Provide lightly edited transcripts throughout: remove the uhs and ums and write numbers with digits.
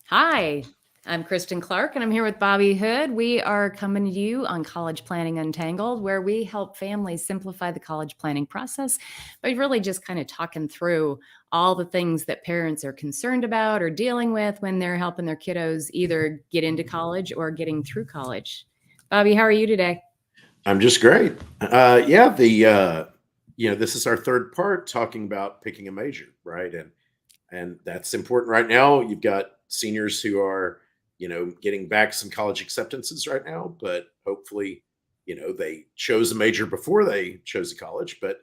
Hi, I'm Kristin Clark, and I'm here with Bobby Hood. We are coming to you on College Planning Untangled, where we help families simplify the college planning process by really just kind of talking through all the things that parents are concerned about or dealing with when they're helping their kiddos either get into college or getting through college. Bobby, how are you today? I'm just great. Yeah, this is our third part talking about picking a major, right? And that's important right now. You've got seniors who are, getting back some college acceptances right now, but hopefully, they chose a major before they chose a college. But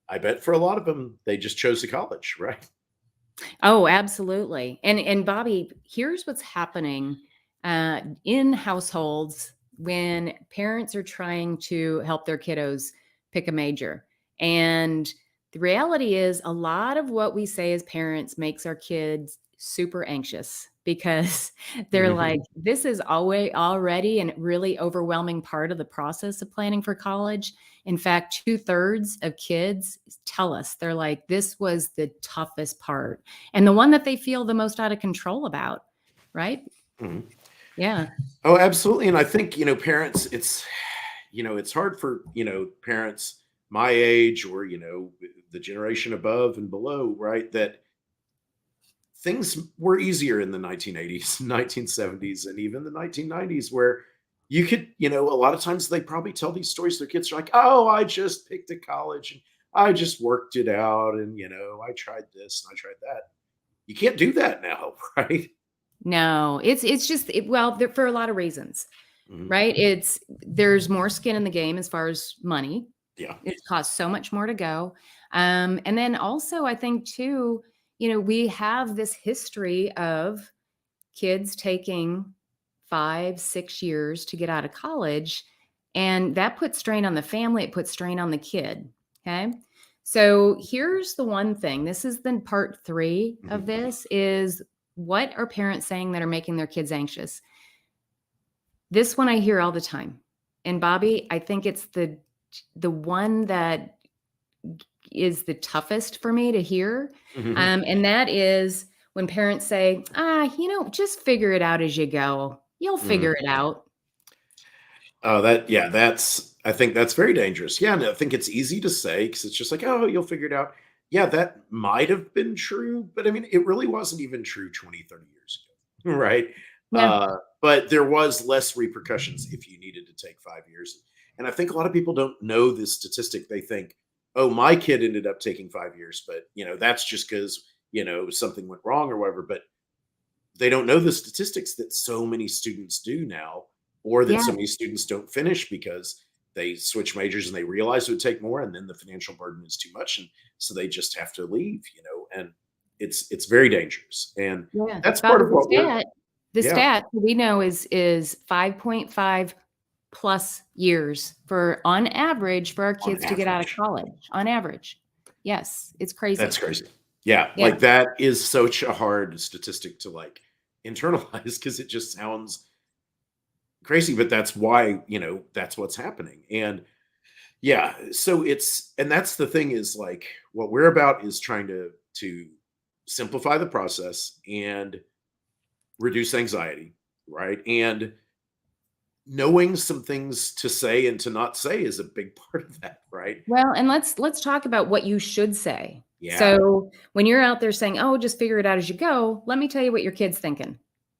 I bet for a lot of them, they just chose a college, right? Oh, absolutely. And Bobby, here's what's happening in households when parents are trying to help their kiddos pick a major. And the reality is, a lot of what we say as parents makes our kids super anxious because they're like, Mhm. this is always already a really overwhelming part of the process of planning for college. In fact, two-thirds of kids tell us they're like, this was the toughest part and the one that they feel the most out of control about, right? Mhm. Yeah. Oh, absolutely. And I think, parents, it's hard for, parents my age or, the generation above and below, right? That things were easier in the 1980s, 1970s, and even the 1990s, where you could, a lot of times they probably tell these stories to their kids. They're like, oh, I just picked a college and I just worked it out. And, I tried this and I tried that. You can't do that now, right? No, it's just well, for a lot of reasons, Mhm. right? It's there's more skin in the game as far as money. Yeah. It costs so much more to go. And then also, I think too, we have this history of kids taking 5, 6 years to get out of college, and that puts strain on the family, it puts strain on the kid, okay? So, here's the one thing, this is then part 3 of Mhm. this, is what are parents saying that are making their kids anxious? This one I hear all the time, and Bobby, I think it's the one that is the toughest for me to hear, Mhm. and that is when parents say, just figure it out as you go. You'll Mhm. figure it out." Oh, yeah, I think that's very dangerous. Yeah, and I think it's easy to say because it's just like, oh, you'll figure it out. Yeah, that might have been true, but I mean, it really wasn't even true 20, 30 years ago, right? Yeah. But there was less repercussions if you needed to take 5 years. And I think a lot of people don't know this statistic. They think, oh, my kid ended up taking 5 years, but that's just because, something went wrong or whatever. But they don't know the statistics that so many students do now, or that Yeah. so many students don't finish because they switch majors and they realize it would take more, and then the financial burden is too much, and so they just have to leave. And it's very dangerous, and Yeah. that's part Bobby, of what we're. the Yeah, stat we know is 5.5 plus years for on average for our on kids to get out of average. college, on average. Yes, it's That's crazy. crazy. Yeah, Yeah. like that is such a hard statistic to like internalize because it just sounds crazy, but that's why, that's what's happening. And yeah, so and that's the thing is like what we're about is trying to simplify the process and reduce anxiety, right? And knowing some things to say and to not say is a big part of that, right? Well, and let's talk about what you should say. Yeah. So, when you're out there saying, "Oh, just figure it out as you go," let me tell you what your kid's thinking.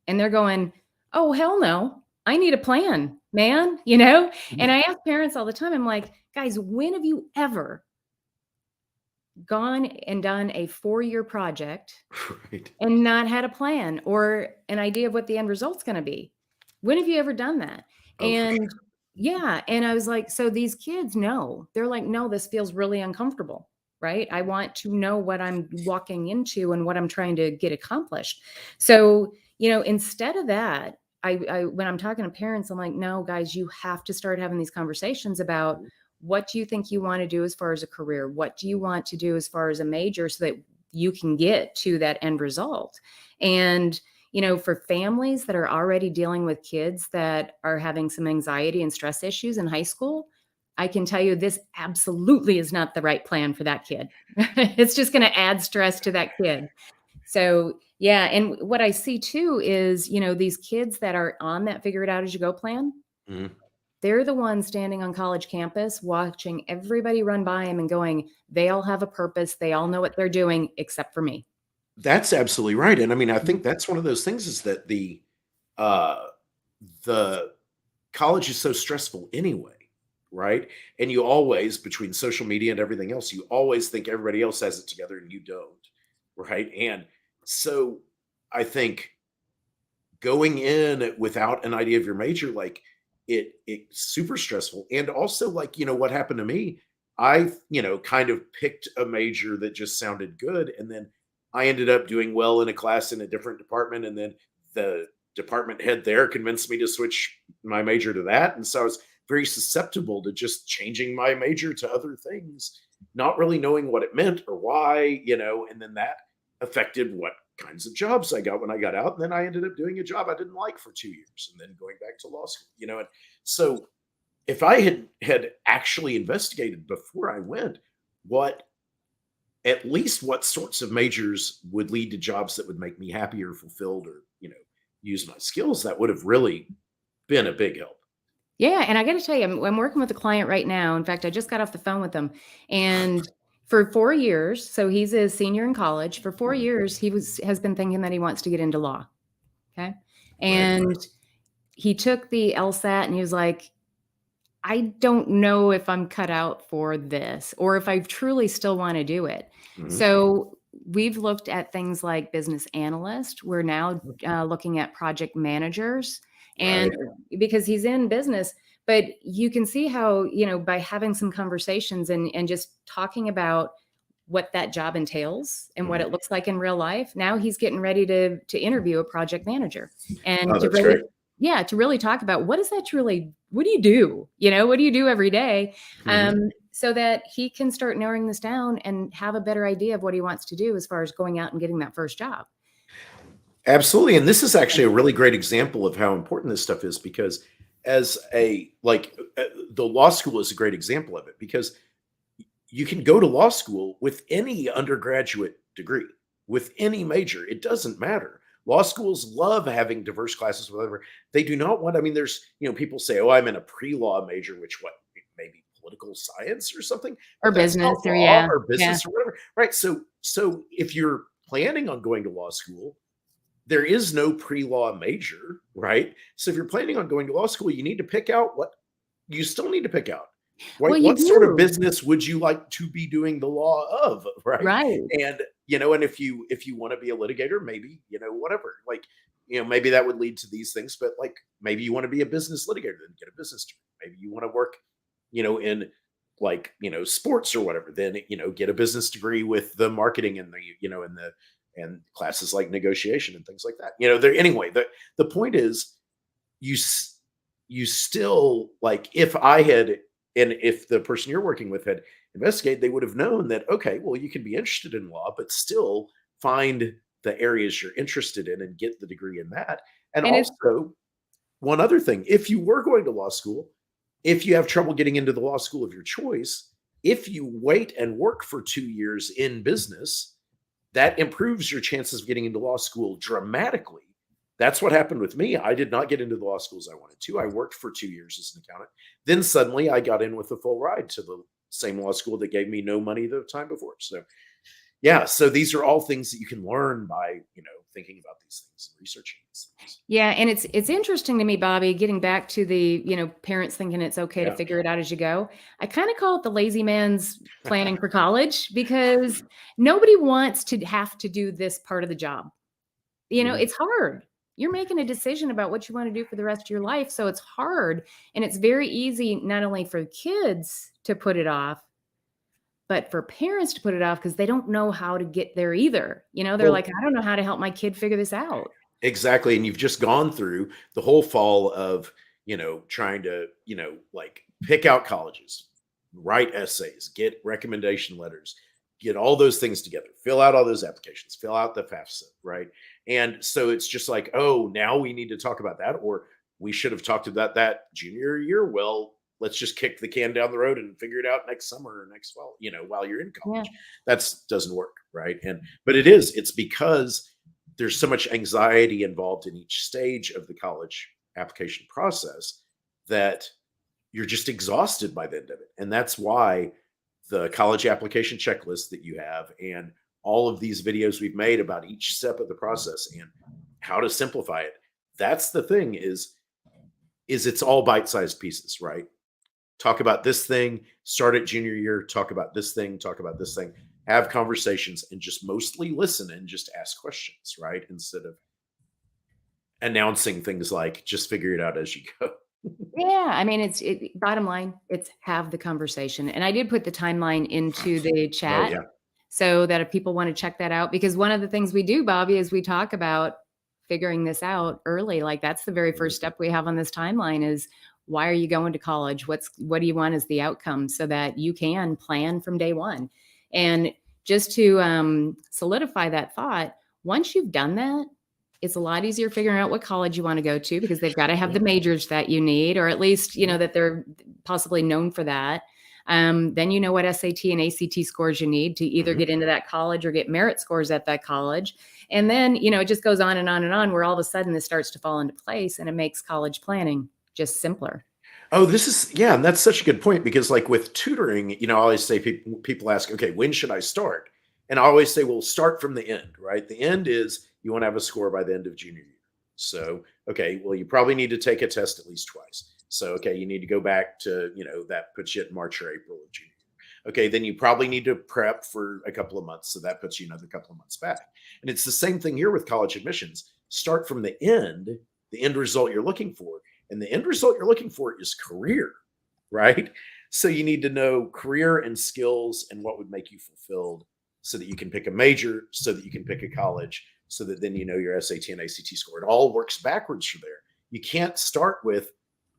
And they're going, "Oh, hell no. I need a plan, man," you know? And Mhm. I ask parents all the time, I'm like, "Guys, when have you ever gone and done a 4-year project Right. and not had a plan or an idea of what the end result's gonna be? When have you ever done that?" Oh, for And sure. yeah, and I was like, so these kids know. They're like, "No, this feels really uncomfortable," right? I want to know what I'm walking into and what I'm trying to get accomplished. So, instead of that, I when I'm talking to parents, I'm like, "No, guys, you have to start having these conversations about what do you think you wanna do as far as a career? What do you want to do as far as a major so that you can get to that end result?" And, for families that are already dealing with kids that are having some anxiety and stress issues in high school, I can tell you this absolutely is not the right plan for that kid. It's just going to add stress to that kid. So, Yeah, and what I see too is, these kids that are on that figure it out as you go plan, Mhm. they're the ones standing on college campus watching everybody run by them and going, they all have a purpose. They all know what they're doing except for me. That's absolutely right, and I mean, I Mhm. think that's one of those things is that uh, the college is so stressful anyway, right? And you always, between social media and everything else, you always think everybody else has it together and you don't, right? And so I think going in without an idea of your major, like it's super stressful. And also, like, what happened to me, I, kind of picked a major that just sounded good. And then I ended up doing well in a class in a different department. And then the department head there convinced me to switch my major to that. And so I was very susceptible to just changing my major to other things, not really knowing what it meant or why, and then that affected what kinds of jobs I got when I got out. And then I ended up doing a job I didn't like for 2 years and then going back to law school, And so if I had actually investigated before I went, what at least what sorts of majors would lead to jobs that would make me happy or fulfilled or, use my skills, that would have really been a big help. Yeah, and I got to tell you, I'm working with a client right now. In fact, I just got off the phone with him, and for 4 years, so he's a senior in college. For four Mhm. years, he has been thinking that he wants to get into law. Okay, Right. and he took the LSAT, and he was like, I don't know if I'm cut out for this or if I truly still want to do it. Mhm. So we've looked at things like business analyst. We're now looking at project managers, and Right. because he's in business, but you can see how, by having some conversations and just talking about what that job entails and what Mhm. it looks like in real life. Now he's getting ready to interview a project manager and Oh, to that's really, great. yeah, to really talk about what is that truly, what do you do? What do you do every day? Mhm. So that he can start narrowing this down and have a better idea of what he wants to do as far as going out and getting that first job. Absolutely, and this is actually a really great example of how important this stuff is because as the law school is a great example of it because you can go to law school with any undergraduate degree, with any major. It doesn't matter. Law schools love having diverse classes, whatever. They do not want, I mean, there's, people say, oh, I'm in a pre-law major, which what, maybe political science or something, Or but that's business not or law yeah. or Yeah. business or whatever. Right. So if you're planning on going to law school, there is no pre-law major, right? So if you're planning on going to law school, you need to pick out what you still need to pick out. Well, Right? you What sort of do. business would you like to be doing the law of, right? Right. And and if you want to be a litigator, maybe, whatever. Like, maybe that would lead to these things, but like maybe you want to be a business litigator, then get a business degree. Maybe you want to work, in like, sports or whatever, then get a business degree with the marketing and and classes like negotiation and things like that. There anyway, the point is you you still like if I had and if the person you're working with had investigated, they would have known that okay, well, you can be interested in law, but still find the areas you're interested in and get the degree in that. And And it's also, one other thing, if you were going to law school, if you have trouble getting into the law school of your choice, if you wait and work for 2 years in business, that improves your chances of getting into law school dramatically. That's what happened with me. I did not get into the law schools I wanted to. I worked for 2 years as an accountant. Then suddenly I got in with a full ride to the same law school that gave me no money the time before. So yeah, so these are all things that you can learn by, thinking about these things and researching these things. Yeah, and it's interesting to me, Bobby, getting back to the, parents thinking it's okay to Yeah. figure it out as you go. I kind of call it the lazy man's planning for college because nobody wants to have to do this part of the job. Mhm. It's hard. You're making a decision about what you want to do for the rest of your life, so it's hard, and it's very easy not only for kids to put it off, but for parents to put it off because they don't know how to get there either. They're Well, like, I don't know how to help my kid figure this out. exactly, and you've just gone through the whole fall of, trying to, like pick out colleges, write essays, get recommendation letters, get all those things together, fill out all those applications, fill out the FAFSA, right? And so it's just like, oh, now we need to talk about that, or we should have talked about that junior year. Well, let's just kick the can down the road and figure it out next summer or next fall, while you're in Yeah. college. That's doesn't work, right? And but it's because there's so much anxiety involved in each stage of the college application process that you're just exhausted by the end of it. And that's why the college application checklist that you have and all of these videos we've made about each step of the process and how to simplify it. That's the thing is it's all bite-sized pieces, right? Talk about this thing, start at junior year, talk about this thing, talk about this thing, have conversations and just mostly listen and just ask questions, right? Instead of announcing things like just figure it out as you go. Yeah, I mean, bottom line, it's have the conversation. And I did put the timeline into the Oh chat yeah. so that if people want to check that out, because one of the things we do, Bobby, is we talk about figuring this out early. Like that's the very first step we have on this timeline is why are you going to college? What do you want as the outcome so that you can plan from day one? And just to solidify that thought, once you've done that, it's a lot easier figuring out what college you want to go to because they've got to have the majors that you need, or at least, you know, that they're possibly known for that. Then you know what SAT and ACT scores you need to either get into that college or get merit scores at that college. And then, you know, it just goes on and on and on where all of a sudden this starts to fall into place and it makes college planning just simpler. Oh, this is yeah, and that's such a good point because like with tutoring, I always say people ask, okay, when should I start? And I always say, well, start from the end, right? The end is you want to have a score by the end of junior year. So, okay, well, you probably need to take a test at least twice. So, okay, you need to go back to, that puts you in March or April of junior year. Okay, then you probably need to prep for a couple of months. So that puts you another couple of months back. And it's the same thing here with college admissions. Start from the end result you're looking for. And the end result you're looking for is career, right? So you need to know career and skills and what would make you fulfilled so that you can pick a major, so that you can pick a college, so that then you know your SAT and ACT score. It all works backwards from there. You can't start with,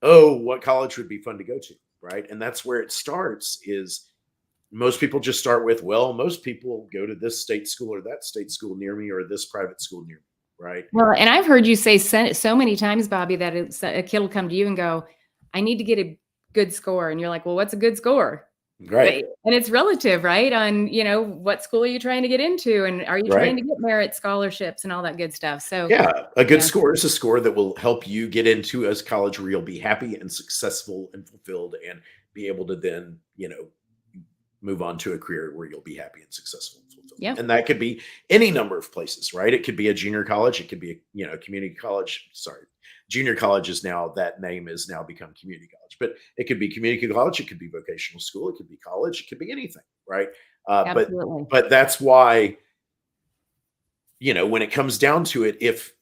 oh, what college would be fun to go to, right? And that's where it starts is most people just start with, well, most people go to this state school or that state school near me or this private school near me, right? Well, and I've heard you say so many times, Bobby, that a kid will come to you and go, I need to get a good score. And you're like, well, what's a good score? Right. And it's relative, right? On, what school are you trying to get into? And are you trying to get merit scholarships and all that good stuff? So yeah, a good score is a score that will help you get into a college where you'll be happy and successful and fulfilled and be able to then, move on to a career where you'll be happy and successful and fulfilled. Yeah. And that could be any number of places, right? It could be a junior college. It could be, a community college. Sorry. Junior college is now, that name is now become community college, but it could be community college. It could be vocational school. It could be college. It could be anything, right? But that's why, when it comes down to it, if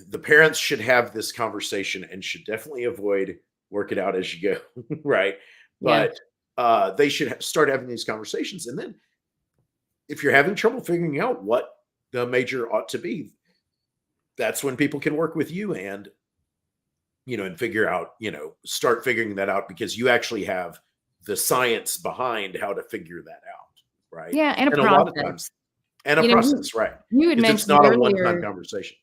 the parents should have this conversation and should definitely avoid work it out as you go, right? But they should start having these conversations. And then if you're having trouble figuring out what the major ought to be, that's when people can work with you and figure out, start figuring that out because you actually have the science behind how to figure that out, right? Yeah, and a lot of times, and a process, right? You had mentioned it's not earlier, a one-time conversation.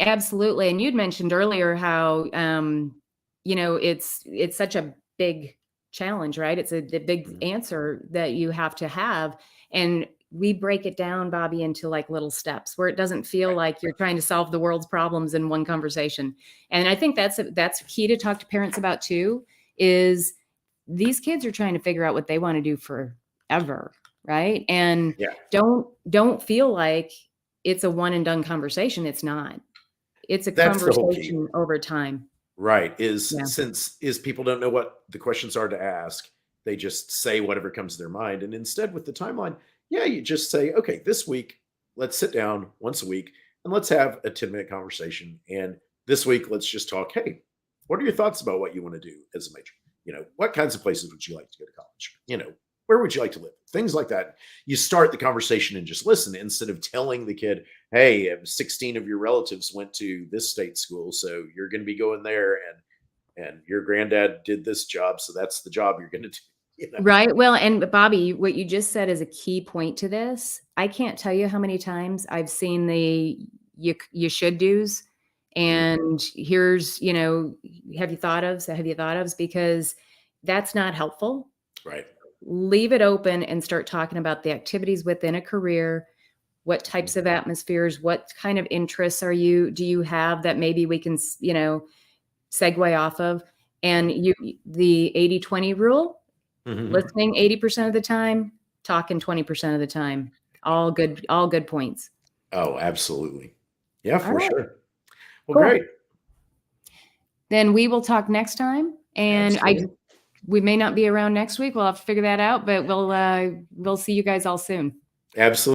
Absolutely, and you'd mentioned earlier how it's such a big challenge, right? It's the big answer that you have to have, and we break it down, Bobby, into like little steps where it doesn't feel like you're trying to solve the world's problems in one conversation. And I think that's key to talk to parents about too, is these kids are trying to figure out what they want to do forever, right? And don't feel like it's a one and done conversation. It's not. It's a conversation over time. Right. Since people don't know what the questions are to ask, they just say whatever comes to their mind. And instead with the timeline, you just say, okay, this week, let's sit down once a week and let's have a 10-minute conversation. And this week, let's just talk, hey, what are your thoughts about what you want to do as a major? What kinds of places would you like to go to college? Where would you like to live? Things like that. You start the conversation and just listen instead of telling the kid, hey, 16 of your relatives went to this state school, so you're going to be going there and your granddad did this job, so that's the job you're going to do. Right. Well, and Bobby, what you just said is a key point to this. I can't tell you how many times I've seen the you should do's and here's, have you thought of, because that's not helpful. Right. Leave it open and start talking about the activities within a career. What types of atmospheres, what kind of interests do you have that maybe we can, segue off of? And the 80-20 rule, listening 80% of the time, talking 20% of the time. All good points. Oh, absolutely. Yeah, All for right, sure. Well, cool. great. Then we will talk next time. And Absolutely. we may not be around next week. We'll have to figure that out, but we'll see you guys all soon. Absolutely.